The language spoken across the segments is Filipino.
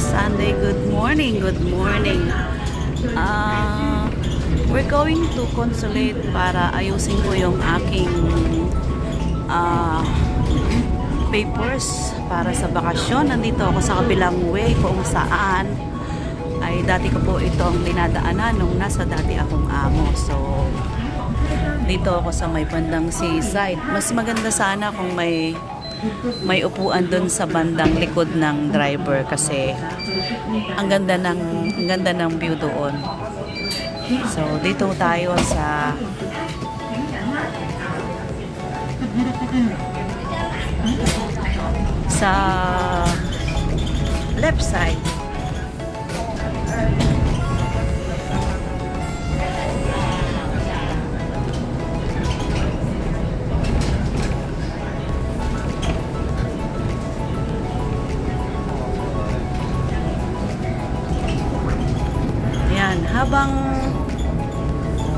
Sunday. Good morning, good morning. We're going to Consulate para ayusin ko yung aking papers para sa bakasyon. Nandito ako sa kabilang way kung saan ay dati ko po itong dinadaanan nung nasa dati akong amo. So, dito ako sa may bandang seaside. Mas maganda sana kung may upuan dun sa bandang likod ng driver kasi ang ganda ng view doon. So dito tayo sa left side.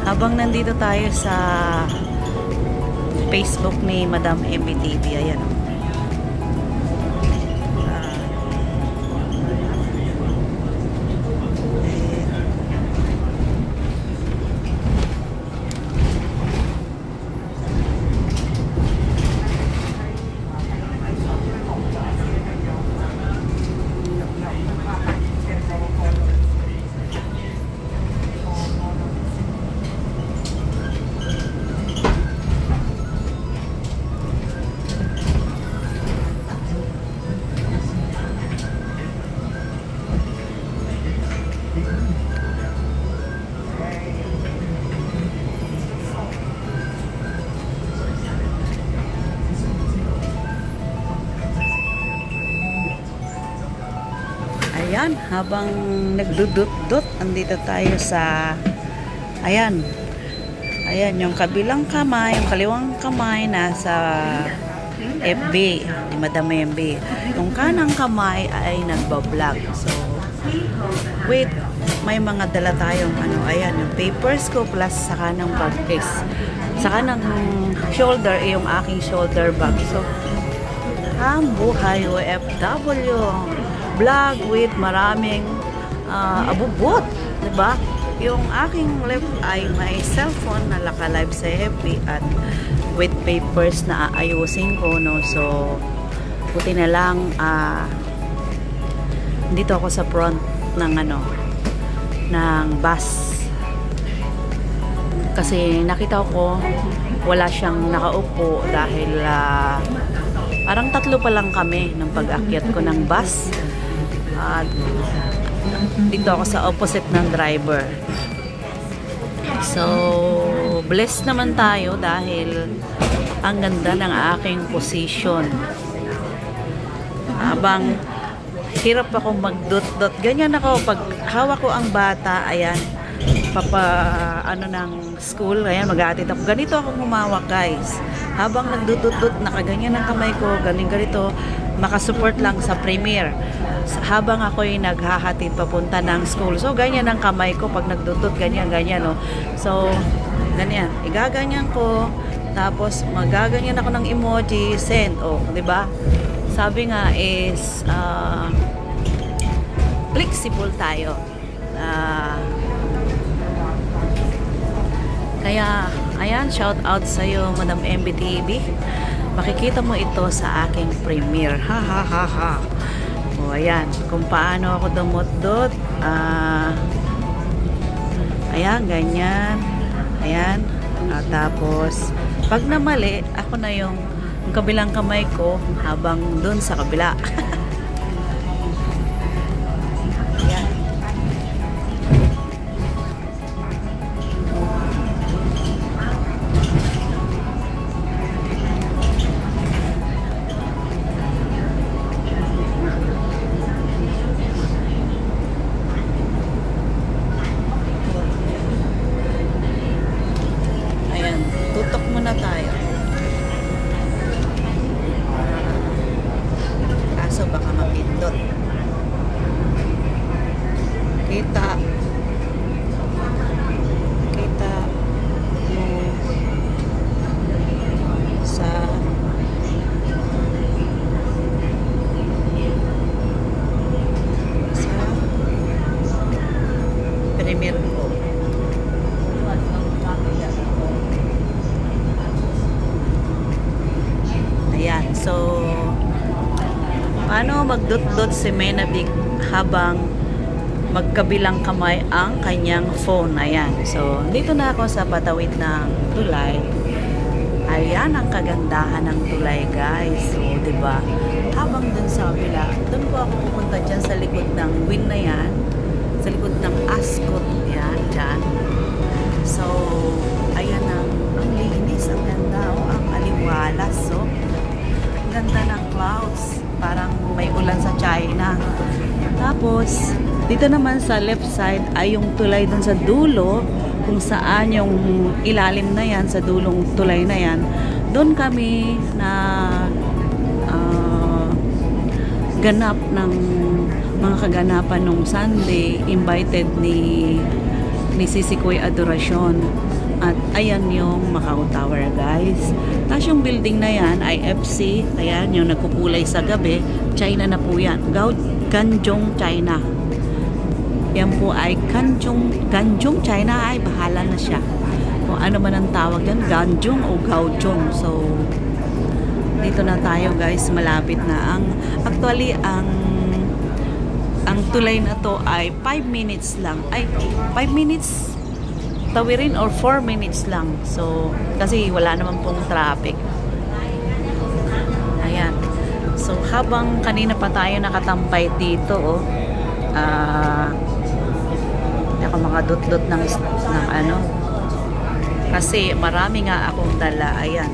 Habang nandito tayo sa Facebook ni Madam MBTV, ayan. Ayan, habang nagdudut-dut, andito tayo sa ayan, yung kabilang kamay, yung kaliwang kamay nasa FB ni Madam MB. Yung kanang kamay ay nagbablog. So, wait, may mga dala tayong ayan, yung papers ko plus sa kanang bag case. Sa kanang shoulder, yung aking shoulder bag. So, buhay OFW. Vlog with maraming abubot, diba? Yung aking left ay may cellphone na naka-live sa FB at with papers na aayusin ko, no? So, buti na lang dito ako sa front ng ng bus. Kasi nakita ko wala siyang nakaupo dahil parang tatlo pa lang kami ng pag-akyat ko ng bus. At dito ako sa opposite ng driver. So, blessed naman tayo dahil ang ganda ng aking position. Habang hirap ako magdot-dot. Ganyan ako pag hawak ko ang bata, ayan, ng school, ayan, mag-aatid ako. Ganito ako humawak, guys. Habang nagdudut-dut, nakaganyan ang kamay ko, galing ganito, makasupport lang sa premier. Habang ako'y naghahatid papunta ng school. So, ganyan ang kamay ko pag nagdudut, ganyan, no? So, ganyan. Igaganyan ko, tapos magaganyan ako ng emoji, send, diba? Sabi nga is, flexible tayo. Kaya, ayan, shout out sa'yo, Madam MBTV. Makikita mo ito sa aking premiere. Ha, ha, ha, ha. O, ayan, kung paano ako dumot-dot. Ayan, ganyan. Ayan. Tapos, pag namali, ako na yung kabilang kamay ko habang dun sa kabila. Tutok muna tayo. Kaso baka Ayan, so paano magdot-dot si Menabig habang magkabilang kamay ang kanyang phone. Ayan, so dito na ako sa patawid ng tulay. Ayan ang kagandahan ng tulay, guys. So, diba? Habang dun sa kabila, dun ko ako pupunta dyan sa likod ng win na yan. Sa likod ng Ascot. Yan, dyan. So, ayan ang linis. Ang ganda. Oh, ang aliwalas. So, ang ganda ng clouds. Parang may ulan sa China. Tapos, dito naman sa left side ay yung tulay dun sa dulo, kung saan yung ilalim na yan, sa dulong tulay na yan. Doon kami na ganap ng mga kaganapan nung Sunday, invited ni Sisikoy Adoracion. At ayan yung Macau Tower, guys. Tapos yung building na yan ay FC. Ayan yung nagkukulay sa gabi. China na po yan. Ganjong China. Yan po ay Ganjong China, ay bahala na siya. Kung ano man ang tawag yan, Ganjong o Gaojong. So, dito na tayo, guys. Malapit na. Actually, ang tulay na to ay 5 minutes lang. Ay, 5 minutes tawirin or 4 minutes lang. So, kasi wala naman pong traffic. Ayan. So, habang kanina pa tayo nakatampay dito, oh, ako mga dot-dot ng ano, kasi marami nga akong dala. Ayan,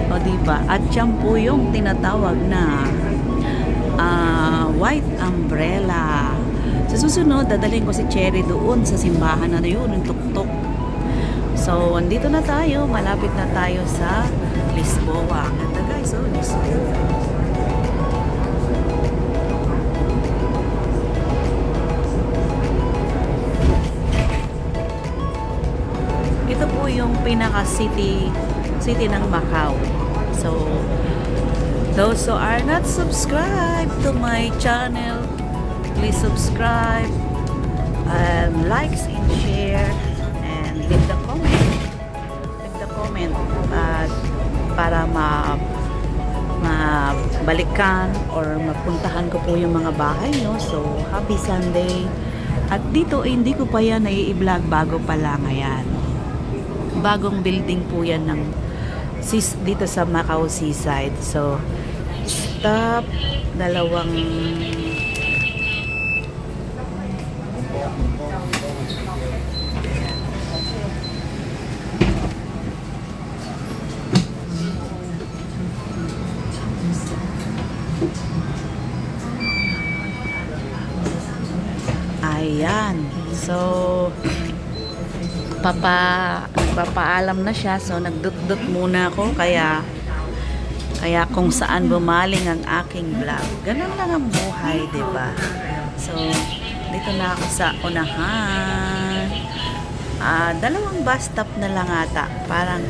o diba? At yan po yung tinatawag na white umbrella. Sa susunod, dadalhin ko si Cherry doon sa simbahan na yun, yung tuktok. So, andito na tayo, malapit na tayo sa Lisboa. Ang ganda, guys, oh, Lisboa. Ito po yung pinaka-city ng Macau. So, those who are not subscribed to my channel, please subscribe, likes and share, and leave the comment. Para mabalikan or mapuntahan ko po yung mga bahay nyo. So, happy Sunday. At dito, hindi ko pa yan nai-vlog, bago pa lang. Ayan, bagong building po yan ng dito sa Macau Seaside. So, stop, dalawang ayan. So, papaalam na siya. So, nagdut-dut muna ako. Kaya kung saan bumaling ang aking vlog. Ganun lang ang buhay, diba? So, dito na ako sa unahan. Dalawang bus stop na lang ata. Parang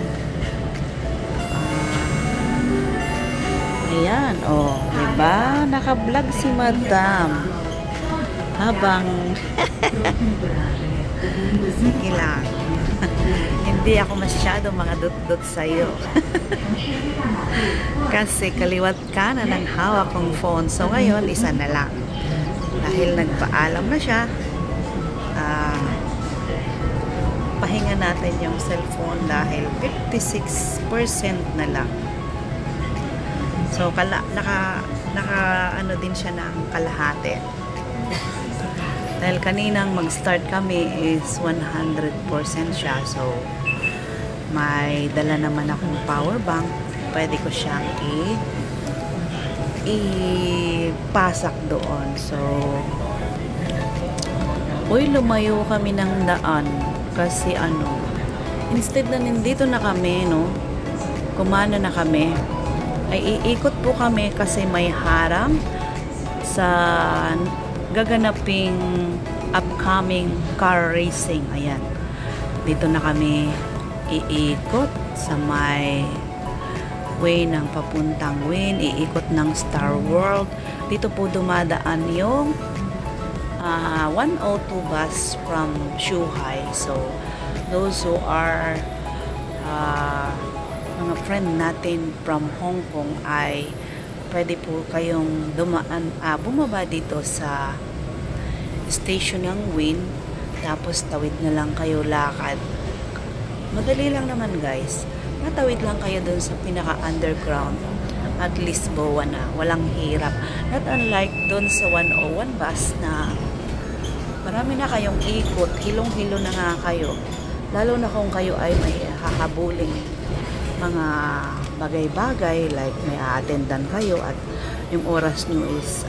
ayan, oh, diba? Naka-vlog si Madam. Habang sige lang. Hindi ako masyado mga dot-dot sa'yo. Kasi kaliwat ka na ng hawak kong phone. So ngayon, isa na lang. Dahil nagpaalam na siya, pahinga natin yung cellphone dahil 56% na lang. So naka ano din siya ng kalahati. Dahil kaninang mag-start kami is 100% siya. So, may dala naman akong power bank. Pwede ko siyang ipasak doon. So, lumayo kami ng daan. Kasi instead na nandito na kami, no, kumana na kami, ay iikot po kami kasi may harang sa gaganaping upcoming car racing. Ayan, dito na kami iikot sa may way ng papuntang Win, iikot ng Star World. Dito po dumadaan yung 102 bus from Zhuhai. So, those who are mga friend natin from Hong Kong ay pwede po kayong bumaba dito sa station ng Win, tapos tawid na lang kayo lakad. Madali lang naman guys, matawid lang kayo dun sa pinaka underground at Lisboa na, walang hirap. Not unlike dun sa 101 bus na marami na kayong ikot, hilong-hilo na nga kayo, lalo na kung kayo ay may hahabuling mga bagay-bagay, like may a-attendan kayo at yung oras nyo is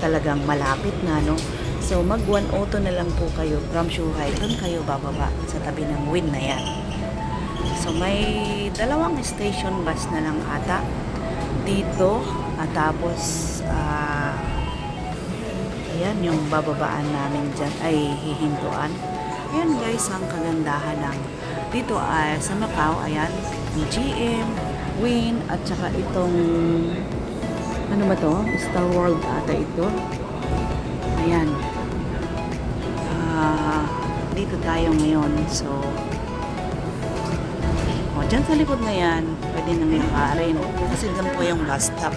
talagang malapit na, no? So mag 102 na lang po kayo from Zhuhai, doon kayo bababa sa tabi ng Win na yan. So may dalawang station bus na lang ata dito, at tapos ayan yung bababaan namin dyan, ay hihintuan. Ayan guys, ang kagandahan ng dito ay sa Macau. Ayan, GM, Win, at saka itong ano ba to? Star World ata ito. Ayan, dito tayo ngayon. So dyan sa likod na yan, pwede nang lakarin kasi dyan po yung bus stop.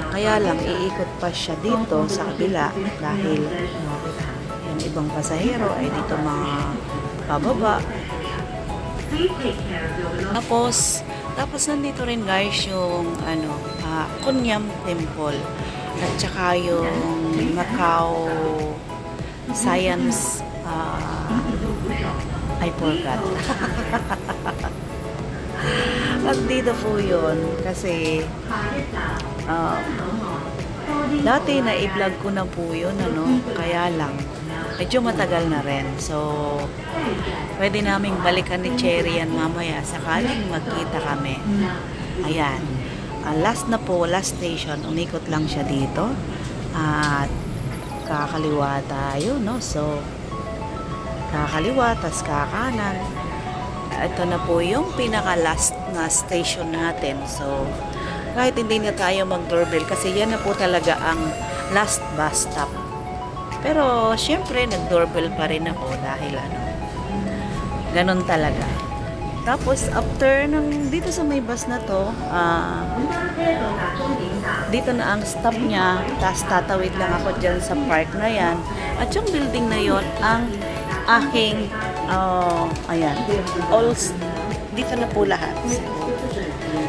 Kaya lang, iikot pa siya dito sa kabila dahil yung ibang pasahero ay dito mga pababa. Tapos nandito rin guys yung Kunyam Temple at saka yung Macau Science I forgot. At dito po yun kasi dati na i-vlog ko na po yun, kaya lang medyo matagal na rin. So pwede naming balikan ni Cherry yan mamaya sakaling magkita kami. Ayan, last na po, last station, umikot lang siya dito at kakaliwa tayo, no? So kakaliwa, tas kakanan. Ito na po yung pinaka-last na station natin. So, kahit hindi na tayo mag-doorbell kasi yan na po talaga ang last bus stop. Pero, syempre, nag-doorbell pa rin ako dahil ganun talaga. Tapos, after dito sa may bus na to, dito na ang stop niya. Tapos, tatawid lang ako dyan sa park na yan. At yung building na yon ang aking ayan, dito na po lahat.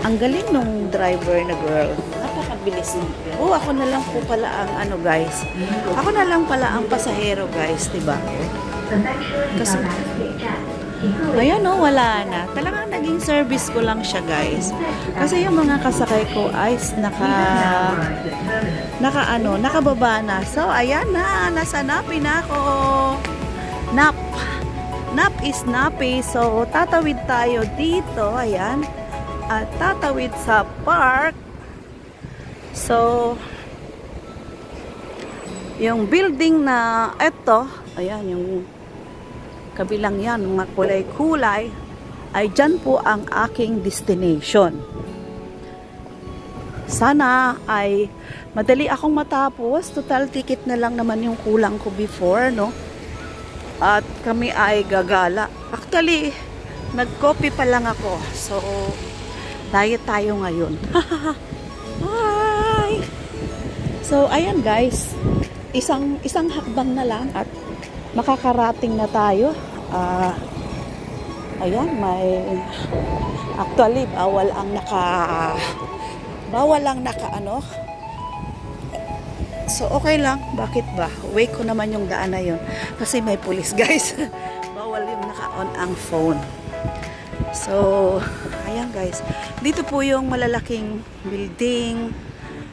Ang galing nung driver na girl, napakabilis. Ako na lang po pala ang guys, ako na lang pala ang pasahero guys, diba? Kasi ayan wala na, talagang naging service ko lang siya guys, kasi yung mga kasakay ko ay nakababa na. So ayan na, nasa Napi na ako. Nap is Napi. So, tatawid tayo dito. Ayan. At tatawid sa park. So, yung building na ito, ayan, yung kabilang yan, mga kulay-kulay, ay dyan po ang aking destination. Sana ay madali akong matapos. Total ticket na lang naman yung kulang ko before, no? At kami ay gagala. Actually, nag-coffee pa lang ako. So, diet tayo ngayon. Hi! So, ayan guys. Isang hakbang na lang at makakarating na tayo. Ayan, actually, bawal ang so, okay lang. Bakit ba? Wait ko naman yung daan na yun. Kasi may pulis, guys. Bawal yung naka-on ang phone. So, ayan, guys. Dito po yung malalaking building,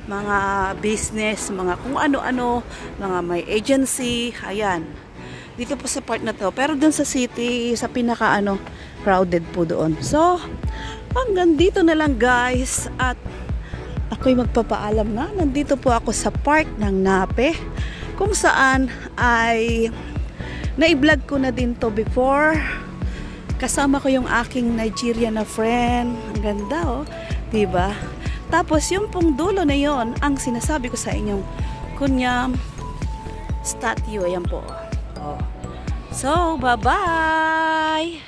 mga business, mga kung ano-ano, mga may agency. Ayan. Dito po sa part na to. Pero dun sa city, sa pinaka crowded po doon. So, hanggang dito na lang, guys. At ako'y magpapaalam na. Nandito po ako sa park ng Nape, kung saan ay na-vlog ko na din to before. Kasama ko yung aking Nigerian na friend. Ang ganda, diba? Tapos yung pong dulo na yon ang sinasabi ko sa inyong Kunyam statue. Ayan po. Oh. So, bye-bye!